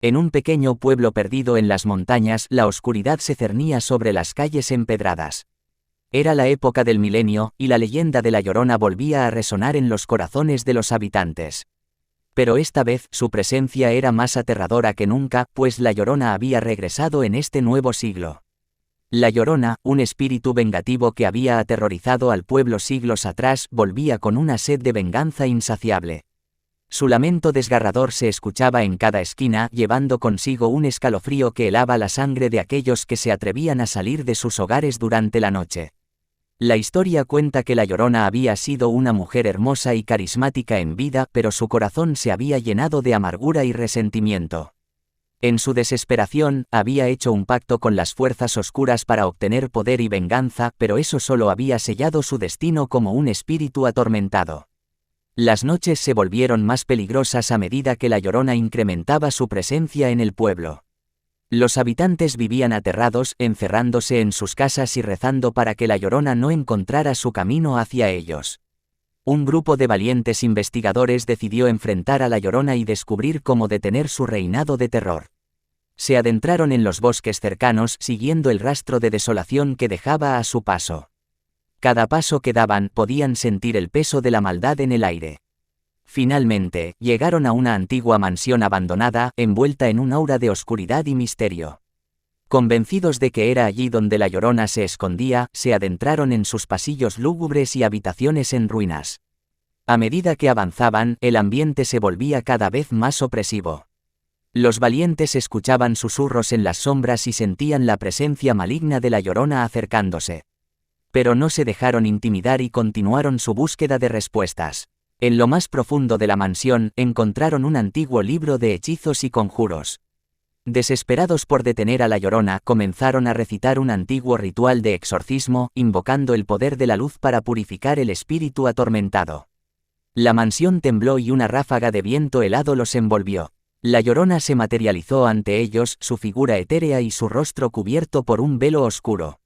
En un pequeño pueblo perdido en las montañas, la oscuridad se cernía sobre las calles empedradas. Era la época del milenio, y la leyenda de La Llorona volvía a resonar en los corazones de los habitantes. Pero esta vez su presencia era más aterradora que nunca, pues La Llorona había regresado en este nuevo siglo. La Llorona, un espíritu vengativo que había aterrorizado al pueblo siglos atrás, volvía con una sed de venganza insaciable. Su lamento desgarrador se escuchaba en cada esquina, llevando consigo un escalofrío que helaba la sangre de aquellos que se atrevían a salir de sus hogares durante la noche. La historia cuenta que La Llorona había sido una mujer hermosa y carismática en vida, pero su corazón se había llenado de amargura y resentimiento. En su desesperación, había hecho un pacto con las fuerzas oscuras para obtener poder y venganza, pero eso solo había sellado su destino como un espíritu atormentado. Las noches se volvieron más peligrosas a medida que La Llorona incrementaba su presencia en el pueblo. Los habitantes vivían aterrados, encerrándose en sus casas y rezando para que La Llorona no encontrara su camino hacia ellos. Un grupo de valientes investigadores decidió enfrentar a La Llorona y descubrir cómo detener su reinado de terror. Se adentraron en los bosques cercanos, siguiendo el rastro de desolación que dejaba a su paso. Cada paso que daban, podían sentir el peso de la maldad en el aire. Finalmente, llegaron a una antigua mansión abandonada, envuelta en un aura de oscuridad y misterio. Convencidos de que era allí donde La Llorona se escondía, se adentraron en sus pasillos lúgubres y habitaciones en ruinas. A medida que avanzaban, el ambiente se volvía cada vez más opresivo. Los valientes escuchaban susurros en las sombras y sentían la presencia maligna de La Llorona acercándose. Pero no se dejaron intimidar y continuaron su búsqueda de respuestas. En lo más profundo de la mansión, encontraron un antiguo libro de hechizos y conjuros. Desesperados por detener a La Llorona, comenzaron a recitar un antiguo ritual de exorcismo, invocando el poder de la luz para purificar el espíritu atormentado. La mansión tembló y una ráfaga de viento helado los envolvió. La Llorona se materializó ante ellos, su figura etérea y su rostro cubierto por un velo oscuro.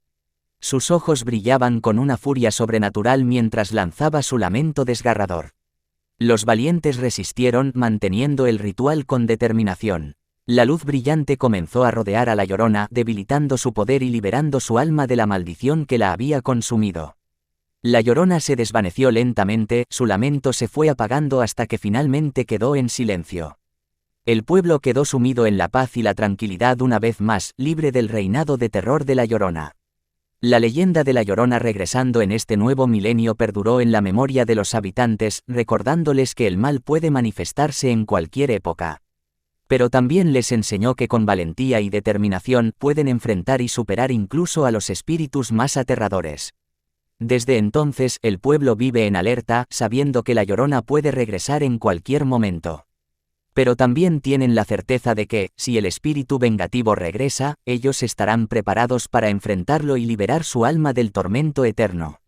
Sus ojos brillaban con una furia sobrenatural mientras lanzaba su lamento desgarrador. Los valientes resistieron, manteniendo el ritual con determinación. La luz brillante comenzó a rodear a La Llorona, debilitando su poder y liberando su alma de la maldición que la había consumido. La Llorona se desvaneció lentamente, su lamento se fue apagando hasta que finalmente quedó en silencio. El pueblo quedó sumido en la paz y la tranquilidad una vez más, libre del reinado de terror de La Llorona. La leyenda de La Llorona regresando en este nuevo milenio perduró en la memoria de los habitantes, recordándoles que el mal puede manifestarse en cualquier época. Pero también les enseñó que con valentía y determinación pueden enfrentar y superar incluso a los espíritus más aterradores. Desde entonces, el pueblo vive en alerta, sabiendo que La Llorona puede regresar en cualquier momento. Pero también tienen la certeza de que, si el espíritu vengativo regresa, ellos estarán preparados para enfrentarlo y liberar su alma del tormento eterno.